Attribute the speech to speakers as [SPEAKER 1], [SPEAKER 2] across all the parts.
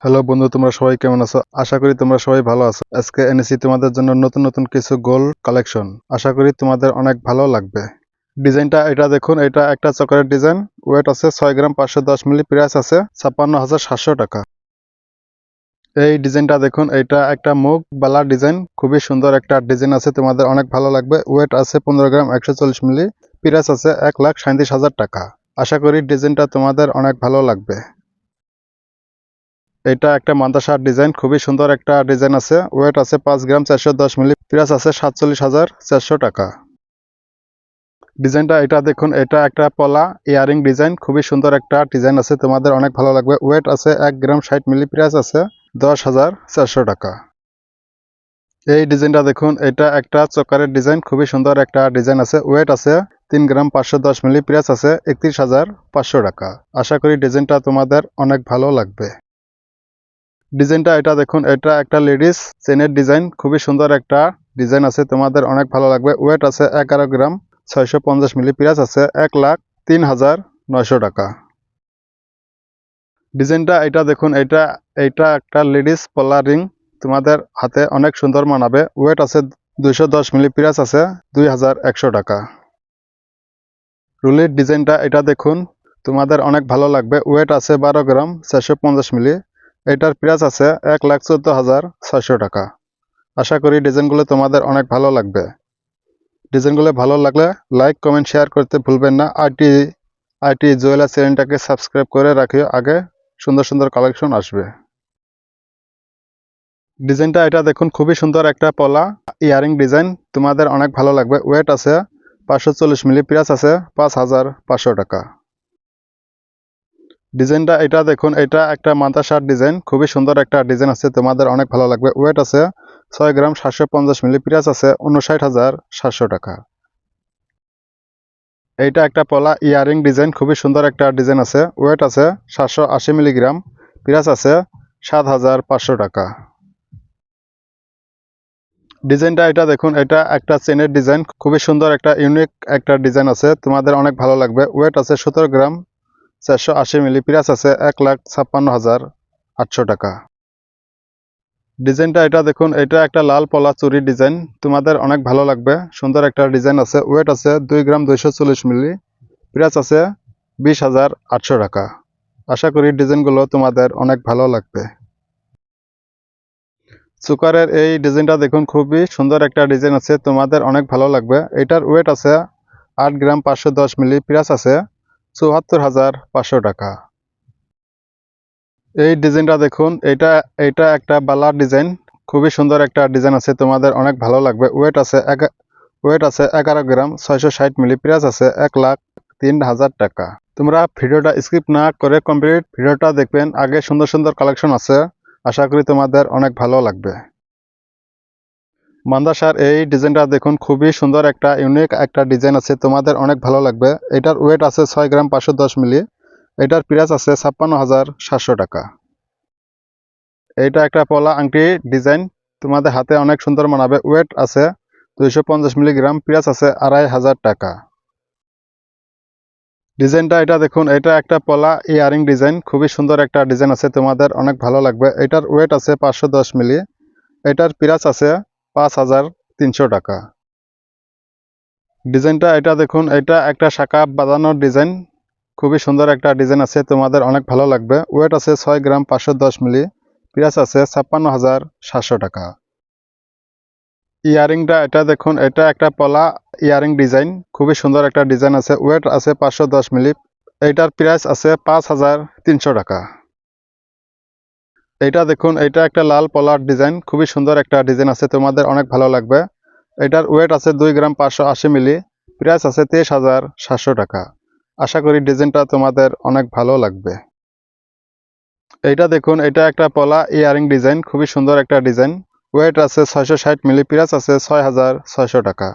[SPEAKER 1] Hello বন্ধু, তোমরা সবাই কেমন আছো? আশা করি তোমরা সবাই ভালো আছো। আজকে এনেছি তোমাদের জন্য নতুন নতুন কিছু গোল কালেকশন। আশা করি তোমাদের অনেক ভালো লাগবে। ডিজাইনটা এটা দেখুন, এটা একটা চকলেট ডিজাইন। ওয়েট আছে 6 গ্রাম, 510 মিলি। প্রাইস আছে 56,700 টাকা। এই ডিজাইনটা দেখুন, এটা একটা মুখ বালা ডিজাইন। খুবই সুন্দর একটা ডিজাইন আছে, তোমাদের অনেক ভালো লাগবে। ওয়েট আছে 15 গ্রাম, 140 মিলি। প্রাইস আছে 1,37,000 টাকা। আশা করি ডিজাইনটা তোমাদের অনেক ভালো লাগবে। এটা একটা মাদ্রাসার ডিজাইন, খুবই সুন্দর একটা ডিজাইন আছে। ওয়েট আছে 5 গ্রাম, 410 মিলি। প্রাইস আছে 47,400 টাকা। ডিজাইনটা এটা দেখুন, এটা একটা পলা ইয়ারিং ডিজাইন। খুবই সুন্দর একটা ডিজাইন আছে, তোমাদের অনেক ভালো লাগবে। ওয়েট আছে 1 গ্রাম 60 মিলি। প্রাইস আছে 10,400 টাকা। এই ডিজাইনটা দেখুন, এটা একটা চকারের ডিজাইন। খুবই সুন্দর একটা ডিজাইন আছে। ওয়েট আছে 3 গ্রাম 510 মিলি। প্রাইস আছে 31,500 টাকা। আশা করি ডিজাইনটা তোমাদের অনেক ভালো লাগবে। ডিজাইনটা এটা দেখুন, এটা একটা লেডিস চেনের ডিজাইন। খুবই সুন্দর একটা ডিজাইন আছে, তোমাদের অনেক ভালো লাগবে। ওয়েট আছে 11 গ্রাম 650 মিলি। প্রাইস আছে 1,03,900 টাকা। ডিজাইনটা এটা দেখুন, এটা এটা একটা লেডিস পলা রিং, তোমাদের হাতে অনেক সুন্দর মানাবে। ওয়েট আছে 210 মিলি। প্রাইস আছে 2,100 টাকা। রুলির ডিজাইনটা এটা দেখুন, তোমাদের অনেক ভালো লাগবে। ওয়েট আছে 12 গ্রাম 450 মিলি। এটার প্রাইস আছে 1,14,600 টাকা। আশা করি ডিজাইনগুলো তোমাদের অনেক ভালো লাগবে। ডিজাইনগুলো ভালো লাগলে লাইক, কমেন্ট, শেয়ার করতে ভুলবেন না। আইটি জুয়েলার চ্যানেলটাকে সাবস্ক্রাইব করে রাখিও, আগে সুন্দর সুন্দর কালেকশন আসবে। ডিজাইনটা এটা দেখুন, খুবই সুন্দর একটা পলা ইয়ারিং ডিজাইন, তোমাদের অনেক ভালো লাগবে। ওয়েট আছে 540 মিলি। প্রাইস আছে 5,500 টাকা। ডিজাইনটা এটা দেখুন, এটা একটা মাদ্রাসার ডিজাইন। খুবই সুন্দর একটা ডিজাইন আছে, তোমাদের অনেক ভালো লাগবে। ওয়েট আছে 6 গ্রাম 750 মিলি। প্রাইস আছে 59,700 টাকা। এইটা একটা পলা ইয়ারিং ডিজাইন, খুবই সুন্দর একটা ডিজাইন আছে। ওয়েট আছে 780 মিলিগ্রাম। প্রাইস আছে 7,500 টাকা। ডিজাইনটা এটা দেখুন, এটা একটা চেনের ডিজাইন। খুবই সুন্দর একটা ইউনিক একটা ডিজাইন আছে, তোমাদের অনেক ভালো লাগবে। ওয়েট আছে 17 গ্রাম 480 মিলি। প্রাইস আছে 1,56,800 টাকা। ডিজাইনটা এটা দেখুন, এটা একটা লাল পলা চুরি ডিজাইন, তোমাদের অনেক ভালো লাগবে। সুন্দর একটা ডিজাইন আছে। ওয়েট আছে 2 গ্রাম 240 মিলি। প্রাইস আছে 20,800 টাকা। আশা করি ডিজাইনগুলো তোমাদের অনেক ভালো লাগবে। চুকারের এই ডিজাইনটা দেখুন, খুবই সুন্দর একটা ডিজাইন আছে, তোমাদের অনেক ভালো লাগবে। এটার ওয়েট আছে 8 গ্রাম 510 মিলি। প্রাইস আছে 74,500 টাকা। এই ডিজাইনটা দেখুন, এটা একটা বালার ডিজাইন। খুবই সুন্দর একটা ডিজাইন আছে, তোমাদের অনেক ভালো লাগবে। ওয়েট আছে 11 গ্রাম 660 মিলি। প্রাইস আছে 1,03,000 টাকা। তোমরা ভিডিওটা স্কিপ না করে কমপ্লিট ভিডিওটা দেখবেন, আগে সুন্দর সুন্দর কালেকশন আছে। আশা করি তোমাদের অনেক ভালো লাগবে। মান্দাসার এই ডিজাইনটা দেখুন, খুবই সুন্দর একটা ইউনিক একটা ডিজাইন আছে, তোমাদের অনেক ভালো লাগবে। এটার ওয়েট আছে 6 গ্রাম 510 মিলি। এটার প্রাইস আছে 56,700 টাকা। এইটা একটা পলা আংটি ডিজাইন, তোমাদের হাতে অনেক সুন্দর মানাবে। ওয়েট আছে 250 মিলিগ্রাম। প্রাইস আছে 2,500 টাকা। ডিজাইনটা এটা দেখুন, এটা একটা পলা ইয়ারিং ডিজাইন। খুবই সুন্দর একটা ডিজাইন আছে, তোমাদের অনেক ভালো লাগবে। এটার ওয়েট আছে 510 মিলি। এটার প্রাইস আছে 5,300 টাকা। ডিজাইনটা এটা দেখুন, এটা একটা শাখা বাঁধানোর ডিজাইন। খুবই সুন্দর একটা ডিজাইন আছে, তোমাদের অনেক ভালো লাগবে। ওয়েট আছে 6 গ্রাম 510 মিলি। প্রাইস আছে 56,700 টাকা। ইয়ারিংটা এটা দেখুন, এটা একটা পলা ইয়ারিং ডিজাইন। খুবই সুন্দর একটা ডিজাইন আছে। ওয়েট আছে 510 মিলি। এইটার প্রাইস আছে 5,300 টাকা। এইটা দেখুন, এটা একটা লাল পলার ডিজাইন। খুবই সুন্দর একটা ডিজাইন আছে, তোমাদের অনেক ভালো লাগবে। এটার ওয়েট আছে 2 গ্রাম 580 মিলি। প্রাইস আছে 23,700 টাকা। আশা করি ডিজাইনটা তোমাদের অনেক ভালো লাগবে। এইটা দেখুন, এটা একটা পলা ইয়ারিং ডিজাইন। খুবই সুন্দর একটা ডিজাইন। ওয়েট আছে 660 মিলি। প্রাইস আছে 6,600 টাকা।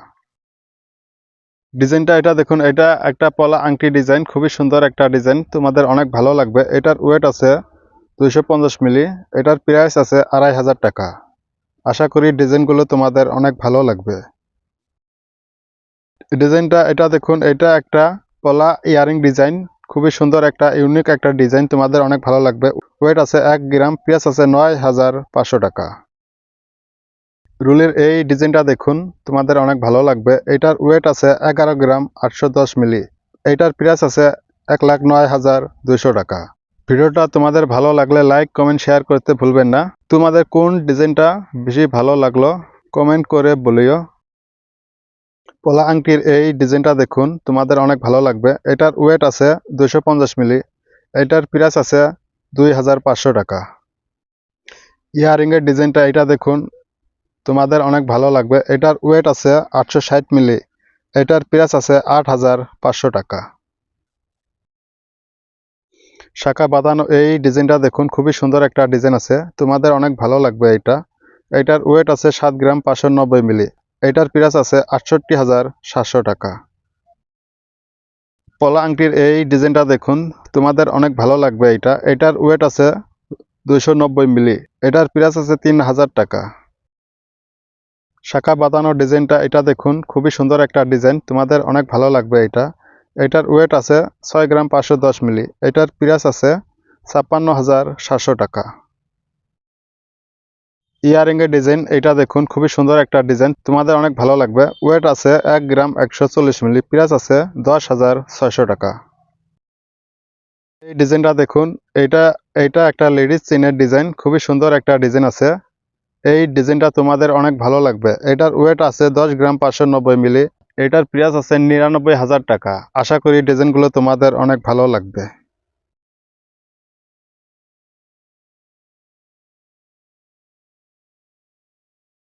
[SPEAKER 1] ডিজাইনটা এটা দেখুন, এটা একটা পলা আংটি ডিজাইন। খুবই সুন্দর একটা ডিজাইন, তোমাদের অনেক ভালো লাগবে। এটার ওয়েট আছে 250 মিলি। এটার প্রাইস আছে 2,500 টাকা। আশা করি ডিজাইনগুলো তোমাদের অনেক ভালো লাগবে। ডিজাইনটা এটা দেখুন, এটা একটা পলা ইয়ারিং ডিজাইন। খুবই সুন্দর একটা ইউনিক একটা ডিজাইন, তোমাদের অনেক ভালো লাগবে। ওয়েট আছে 1 গ্রাম, প্রাইস আছে 9500 টাকা। রুলের এই ডিজাইনটা দেখুন, তোমাদের অনেক ভালো লাগবে। এটার ওয়েট আছে 11 গ্রাম 810 মিলি। এটার প্রাইস আছে 1,09,200 টাকা। ভিডিওটা তোমাদের ভালো লাগলে লাইক কমেন্ট শেয়ার করতে ভুলবেন না। তোমাদের কোন ডিজাইনটা বেশি ভালো লাগলো কমেন্ট করে বলিও। পলা আংটির এই ডিজাইনটা দেখুন, তোমাদের অনেক ভালো লাগবে। এটার ওয়েট আছে 250 মিলি। এটার প্রাইস আছে 2500 টাকা। ইয়ারিংয়ের ডিজাইনটা এটা দেখুন, তোমাদের অনেক ভালো লাগবে। এটার ওয়েট আছে 860 মিলি। এটার প্রাইস আছে 8500 টাকা। শাখা বাঁধানো এই ডিজাইনটা দেখুন, খুবই সুন্দর একটা ডিজাইন আছে, তোমাদের অনেক ভালো লাগবে এটা। এটার ওয়েট আছে 7 গ্রাম 590 মিলি। এটার প্রাইস আছে 68,700 টাকা। পলা আংটির এই ডিজাইনটা দেখুন, তোমাদের অনেক ভালো লাগবে এটা। এটার ওয়েট আছে 290 মিলি। এটার প্রাইস আছে 3000 টাকা। শাখা বাঁধানো ডিজাইনটা এটা দেখুন, খুবই সুন্দর একটা ডিজাইন, তোমাদের অনেক ভালো লাগবে এটা। এটার ওয়েট আছে 6 গ্রাম 510 মিলি। এটার প্রাইস আছে 56,700 টাকা। ইয়ারিংয়ের ডিজাইন এটা দেখুন, খুবই সুন্দর একটা ডিজাইন, তোমাদের অনেক ভালো লাগবে। ওয়েট আছে 1 গ্রাম 140 মিলি। প্রাইস আছে 10,600 টাকা। এই ডিজাইনটা দেখুন, এটা এটা একটা লেডিস চেনের ডিজাইন, খুবই সুন্দর একটা ডিজাইন আছে। এই ডিজাইনটা তোমাদের অনেক ভালো লাগবে। এটার ওয়েট আছে 10 গ্রাম 590 মিলি। এটার প্রাইস আছে 99,000 টাকা। আশা করি ডিজাইনগুলো তোমাদের অনেক ভালো লাগবে।